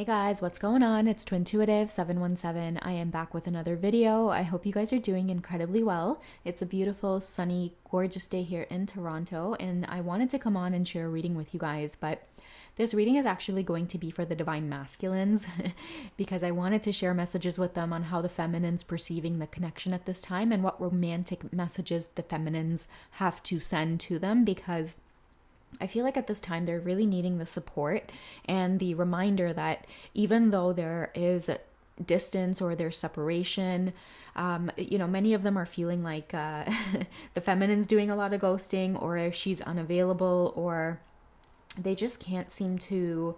Hey guys, what's going on? It's Twintuitive717. I am back with another video. I hope you guys are doing incredibly well. It's a beautiful, sunny, gorgeous day here in Toronto, and I wanted to come on and share a reading with you guys, but this reading is actually going to be for the divine masculines because I wanted to share messages with them on how the feminine's perceiving the connection at this time and what romantic messages the feminines have to send to them, because I feel like at this time they're really needing the support and the reminder that even though there is distance or there's separation, many of them are feeling like the feminine's doing a lot of ghosting, or she's unavailable, or they just can't seem to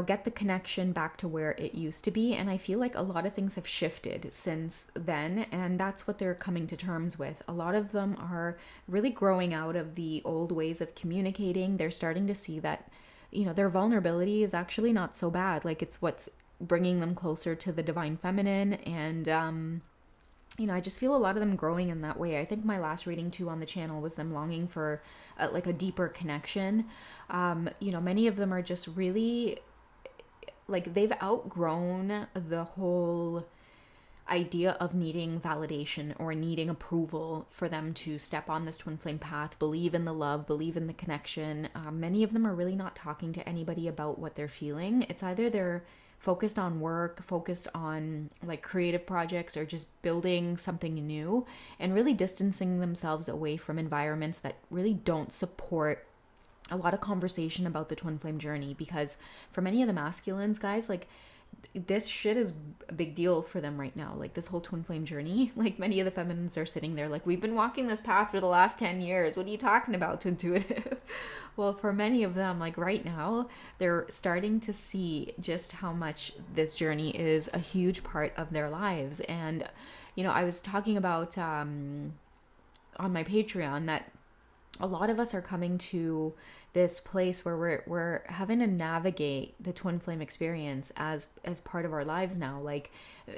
get the connection back to where it used to be. And I feel like a lot of things have shifted since then, and that's what they're coming to terms with. A lot of them are really growing out of the old ways of communicating. They're starting to see that, their vulnerability is actually not so bad. Like, it's what's bringing them closer to the divine feminine. And, I just feel a lot of them growing in that way. I think my last reading too on the channel was them longing for a deeper connection. Many of them are just really like they've outgrown the whole idea of needing validation or needing approval for them to step on this twin flame path, believe in the love, believe in the connection. Many of them are really not talking to anybody about what they're feeling. It's either they're focused on work, focused on like creative projects, or just building something new, and really distancing themselves away from environments that really don't support a lot of conversation about the twin flame journey. Because for many of the masculines, guys, like this shit is a big deal for them right now. Like this whole twin flame journey, like many of the feminines are sitting there like, we've been walking this path for the last 10 years. What are you talking about, Twintuitive? Well, for many of them, like right now, they're starting to see just how much this journey is a huge part of their lives. And, I was talking about on my Patreon that a lot of us are coming to this place where we're having to navigate the twin flame experience as part of our lives now. Like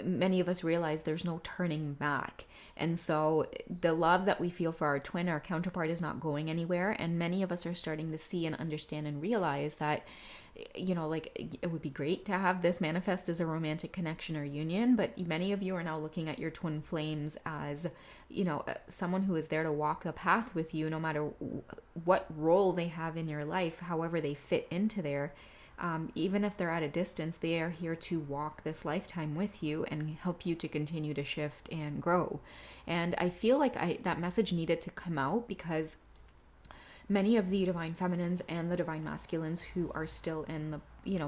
many of us realize there's no turning back. And so the love that we feel for our twin, our counterpart, is not going anywhere. And many of us are starting to see and understand and realize that, it would be great to have this manifest as a romantic connection or union, but many of you are now looking at your twin flames as, someone who is there to walk the path with you, no matter what role they have in your life, however they fit into there. Even if they're at a distance, they are here to walk this lifetime with you and help you to continue to shift and grow. And I feel like that message needed to come out, because many of the divine feminines and the divine masculines who are still in the,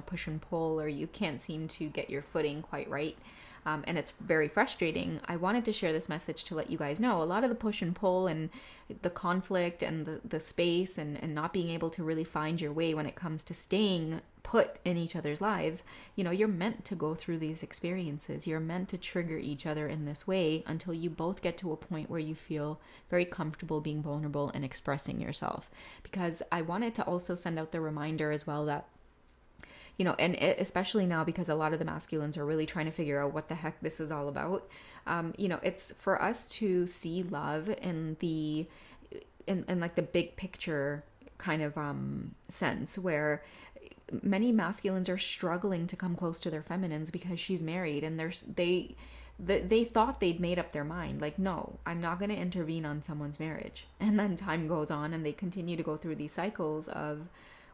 push and pull, or you can't seem to get your footing quite right, and it's very frustrating. I wanted to share this message to let you guys know a lot of the push and pull and the conflict and the space and not being able to really find your way when it comes to staying put in each other's lives. You're meant to go through these experiences. You're meant to trigger each other in this way until you both get to a point where you feel very comfortable being vulnerable and expressing yourself. Because I wanted to also send out the reminder as well that, especially now, because a lot of the masculines are really trying to figure out what the heck this is all about. It's for us to see love in like the big picture kind of sense, where many masculines are struggling to come close to their feminines because she's married, and they thought they'd made up their mind. Like, no, I'm not going to intervene on someone's marriage. And then time goes on and they continue to go through these cycles of,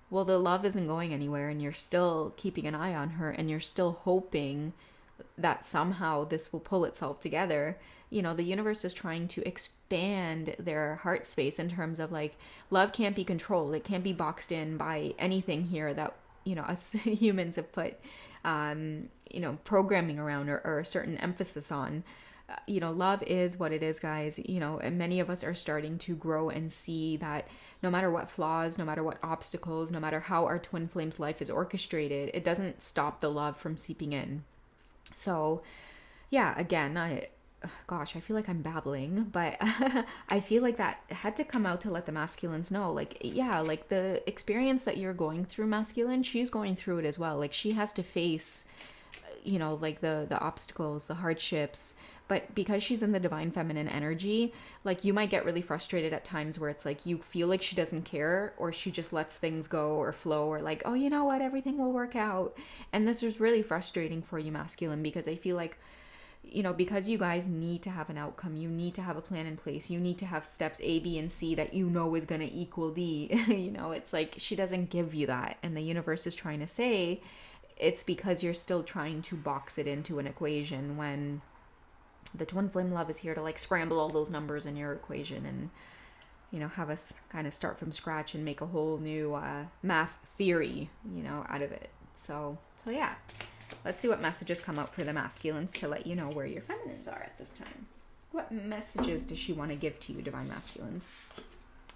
well, the love isn't going anywhere, and you're still keeping an eye on her, and you're still hoping that somehow this will pull itself together. The universe is trying to expand their heart space in terms of like, love can't be controlled. It can't be boxed in by anything here that, us humans have put, programming around or a certain emphasis on. Love is what it is, guys, and many of us are starting to grow and see that no matter what flaws, no matter what obstacles, no matter how our twin flames life is orchestrated, it doesn't stop the love from seeping in. So yeah, again, I feel like I'm babbling, but I feel like that had to come out to let the masculines know, like, yeah, like the experience that you're going through, masculine, she's going through it as well. Like she has to face, like the obstacles, the hardships, But because she's in the divine feminine energy, like you might get really frustrated at times where it's like you feel like she doesn't care, or she just lets things go or flow, or like, oh, you know what, everything will work out. And this is really frustrating for you, masculine, because I feel like, you know, because you guys need to have an outcome, you need to have a plan in place, you need to have steps A, B, and C that you know is going to equal D. You know, it's like she doesn't give you that. And the universe is trying to say it's because you're still trying to box it into an equation, when the twin flame love is here to like scramble all those numbers in your equation and, you know, have us kind of start from scratch and make a whole new math theory, you know, out of it. So yeah. Let's see what messages come out for the masculines to let you know where your feminines are at this time. What messages does she want to give to you, divine masculines?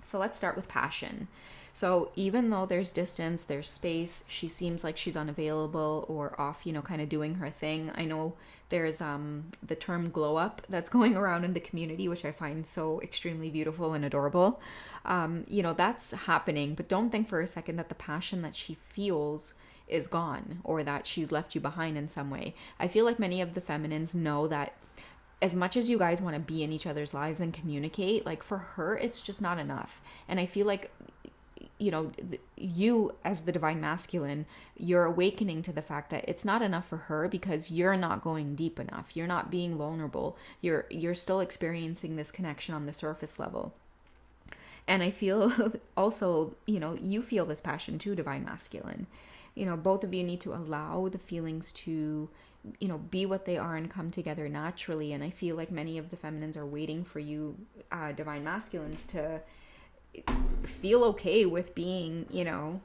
So let's start with passion. So even though there's distance, there's space, she seems like she's unavailable or off, you know, kind of doing her thing. I know there's the term glow up that's going around in the community, which I find so extremely beautiful and adorable. You know, that's happening, but don't think for a second that the passion that she feels is gone or that she's left you behind in some way. I feel like many of the feminines know that as much as you guys want to be in each other's lives and communicate, like for her, it's just not enough. And I feel like, you know, you as the divine masculine, you're awakening to the fact that it's not enough for her because you're not going deep enough. You're not being vulnerable. You're still experiencing this connection on the surface level. And I feel also, you know, you feel this passion too, divine masculine. You know, both of you need to allow the feelings to, you know, be what they are and come together naturally. And I feel like many of the feminines are waiting for you, divine masculines, to feel okay with being, you know,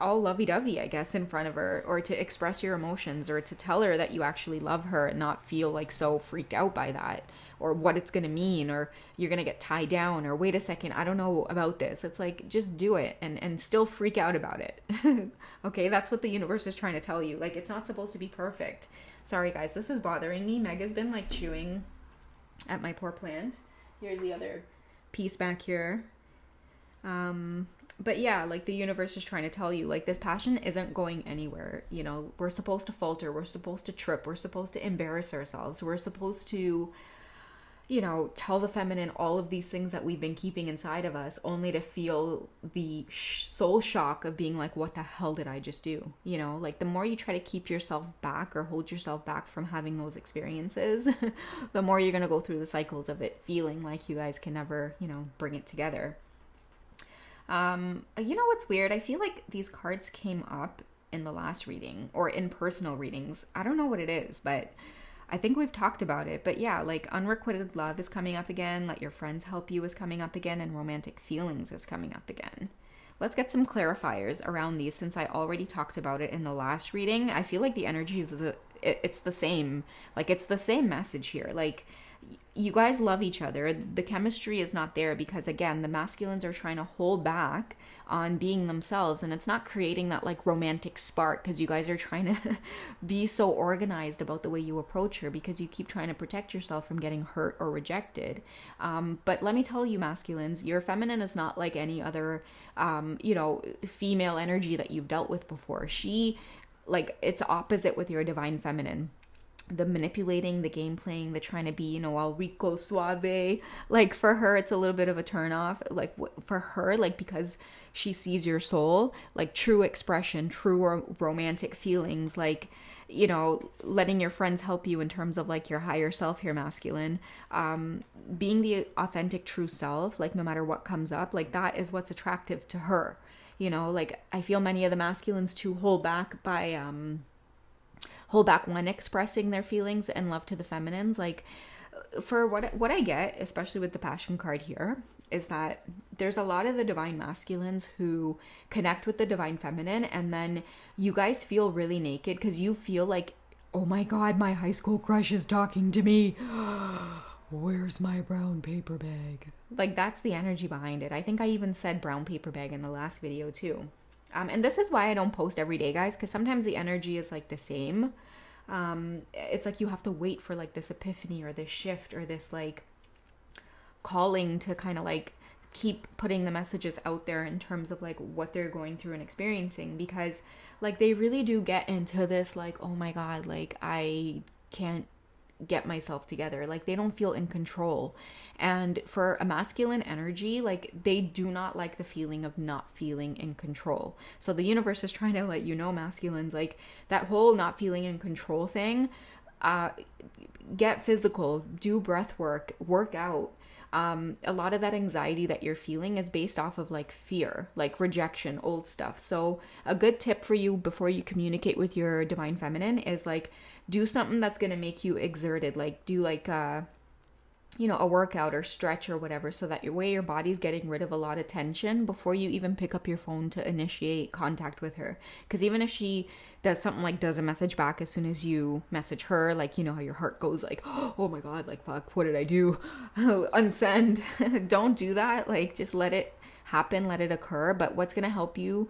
all lovey-dovey, I guess, in front of her, or to express your emotions, or to tell her that you actually love her and not feel like so freaked out by that, or what it's going to mean, or you're going to get tied down, or wait a second, I don't know about this. It's like, just do it and still freak out about it. Okay, that's what the universe is trying to tell you. Like, it's not supposed to be perfect. Sorry guys, this is bothering me. Meg has been like chewing at my poor plant. Here's the other piece back here. But yeah, like the universe is trying to tell you, like, this passion isn't going anywhere. You know, we're supposed to falter. We're supposed to trip. We're supposed to embarrass ourselves. We're supposed to, you know, tell the feminine all of these things that we've been keeping inside of us, only to feel the soul shock of being like, what the hell did I just do? You know, like the more you try to keep yourself back or hold yourself back from having those experiences, the more you're going to go through the cycles of it feeling like you guys can never, you know, bring it together. You know what's weird? I feel like these cards came up in the last reading or in personal readings. I don't know what it is, but I think we've talked about it. But yeah, like unrequited love is coming up again. Let your friends help you is coming up again. And romantic feelings is coming up again. Let's get some clarifiers around these since I already talked about it in the last reading. I feel like the energy is, it's the same. Like it's the same message here. Like, you guys love each other. The chemistry is not there because, again, the masculines are trying to hold back on being themselves, and it's not creating that like romantic spark because you guys are trying to be so organized about the way you approach her because you keep trying to protect yourself from getting hurt or rejected. But let me tell you, masculines, your feminine is not like any other, you know, female energy that you've dealt with before. She, like, it's opposite with your divine feminine. The manipulating, the game playing, the trying to be, you know, all rico suave, like for her it's a little bit of a turn off. Like for her, like, because she sees your soul, like true expression, true romantic feelings, like, you know, letting your friends help you in terms of like your higher self here, masculine, being the authentic true self, like no matter what comes up, like that is what's attractive to her. You know, like I feel many of the masculines too hold back when expressing their feelings and love to the feminines. Like for what I get, especially with the passion card here, is that there's a lot of the divine masculines who connect with the divine feminine, and then you guys feel really naked because you feel like, oh my god, my high school crush is talking to me. Where's my brown paper bag? Like that's the energy behind it. I think I even said brown paper bag in the last video too. And this is why I don't post every day, guys, because sometimes the energy is like the same. It's like you have to wait for like this epiphany or this shift or this like calling to kind of like keep putting the messages out there in terms of like what they're going through and experiencing, because like they really do get into this like, oh my god, like I can't get myself together. Like they don't feel in control. And for a masculine energy, like they do not like the feeling of not feeling in control. So the universe is trying to let you know, masculines, like that whole not feeling in control thing, get physical, do breath work, work out. A lot of that anxiety that you're feeling is based off of like fear, like rejection, old stuff. So a good tip for you before you communicate with your divine feminine is like do something that's going to make you exerted, like do like a workout or stretch or whatever, so that your body's getting rid of a lot of tension before you even pick up your phone to initiate contact with her. Because even if she does something like does a message back as soon as you message her, like you know how your heart goes like, oh my god, like fuck, what did I do? Unsend. Don't do that. Like just let it happen, let it occur. But what's going to help you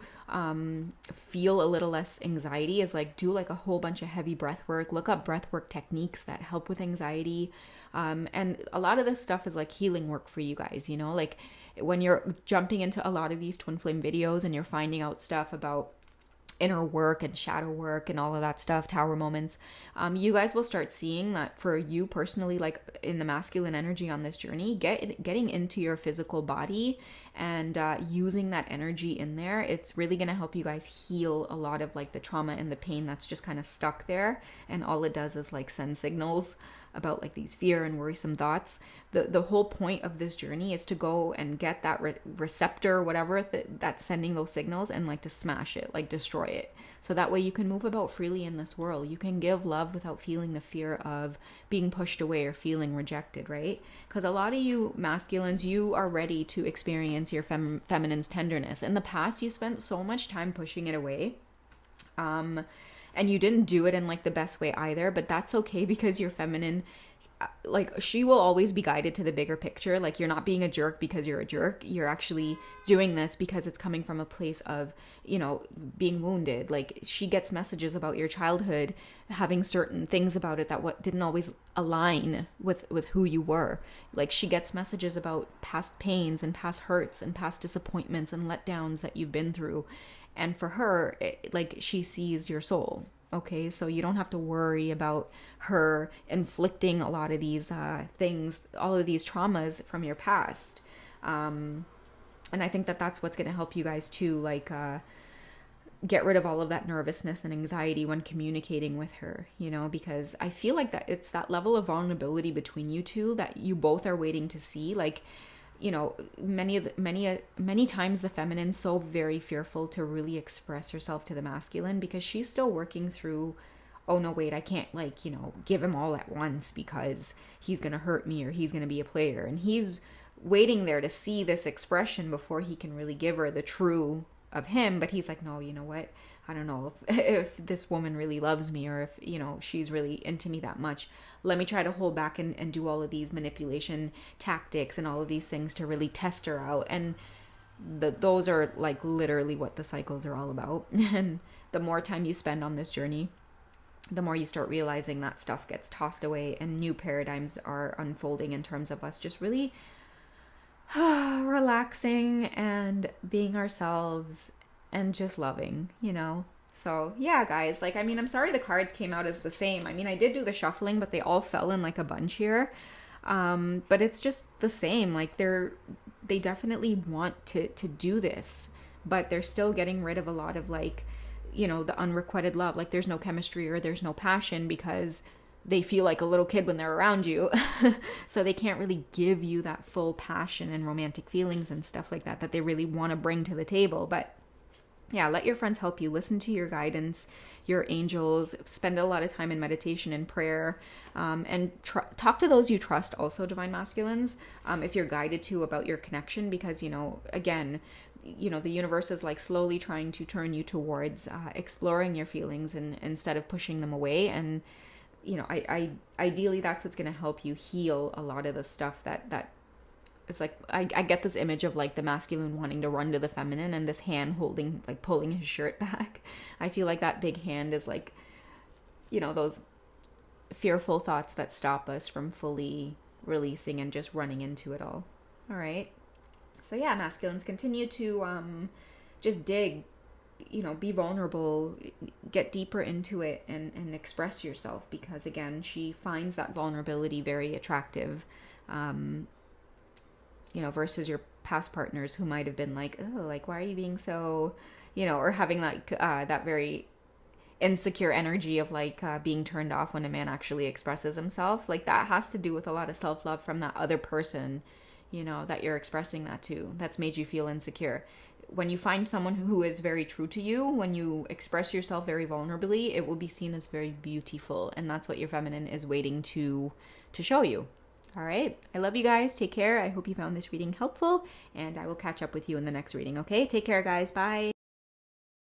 feel a little less anxiety is like do like a whole bunch of heavy breath work, look up breath work techniques that help with anxiety. And a lot of this stuff is like healing work for you guys, you know, like when you're jumping into a lot of these twin flame videos and you're finding out stuff about inner work and shadow work and all of that stuff, tower moments, you guys will start seeing that for you personally, like in the masculine energy on this journey, getting into your physical body and using that energy in there, it's really going to help you guys heal a lot of like the trauma and the pain that's just kind of stuck there. And all it does is like send signals about like these fear and worrisome thoughts. The whole point of this journey is to go and get that receptor, whatever that's sending those signals, and like to smash it, like destroy it. So that way you can move about freely in this world. You can give love without feeling the fear of being pushed away or feeling rejected, right? Because a lot of you masculines, you are ready to experience your feminine's tenderness. In the past, you spent so much time pushing it away. And you didn't do it in like the best way either, but that's okay, because your feminine, like she will always be guided to the bigger picture. Like you're not being a jerk because you're a jerk. You're actually doing this because it's coming from a place of, you know, being wounded. Like she gets messages about your childhood having certain things about it that what didn't always align with who you were. Like she gets messages about past pains and past hurts and past disappointments and letdowns that you've been through. And for her, like she sees your soul. Okay, so you don't have to worry about her inflicting a lot of these things, all of these traumas from your past. And I think that that's what's going to help you guys too, like get rid of all of that nervousness and anxiety when communicating with her, you know, because I feel like that it's that level of vulnerability between you two that you both are waiting to see. Like, you know, many times the feminine's so very fearful to really express herself to the masculine because she's still working through, oh no, wait, I can't like, you know, give him all at once because he's going to hurt me or he's going to be a player. And he's waiting there to see this expression before he can really give her the true of him. But he's like, no, you know what? I don't know if this woman really loves me or if, you know, she's really into me that much. Let me try to hold back and do all of these manipulation tactics and all of these things to really test her out. And those are like literally what the cycles are all about. And the more time you spend on this journey, the more you start realizing that stuff gets tossed away and new paradigms are unfolding in terms of us just really relaxing and being ourselves and just loving, you know? So yeah, guys, like, I mean, I'm sorry the cards came out as the same. I mean, I did do the shuffling, but they all fell in like a bunch here. But it's just the same. Like they definitely want to do this, but they're still getting rid of a lot of like, you know, the unrequited love. Like there's no chemistry or there's no passion because they feel like a little kid when they're around you. So they can't really give you that full passion and romantic feelings and stuff like that they really want to bring to the table. But yeah, let your friends help you. Listen to your guidance, your angels. Spend a lot of time in meditation and prayer. And talk to those you trust also, divine masculines, if you're guided to about your connection. Because, you know, again, you know, the universe is like slowly trying to turn you towards exploring your feelings and instead of pushing them away. And, you know, I ideally that's what's going to help you heal a lot of the stuff that it's like, I get this image of like the masculine wanting to run to the feminine and this hand holding, like pulling his shirt back. I feel like that big hand is like, you know, those fearful thoughts that stop us from fully releasing and just running into it all. All right. So yeah, masculines, continue to just dig you know, be vulnerable, get deeper into it, and express yourself, because again, she finds that vulnerability very attractive, you know, versus your past partners who might have been like, oh, like, why are you being so, you know, or having like that very insecure energy of like being turned off when a man actually expresses himself. Like, that has to do with a lot of self-love from that other person, you know, that you're expressing that to, that's made you feel insecure. When you find someone who is very true to you, when you express yourself very vulnerably, it will be seen as very beautiful, and that's what your feminine is waiting to show you. All right, I love you guys. Take care. I hope you found this reading helpful, and I will catch up with you in the next reading. Okay, take care, guys. Bye.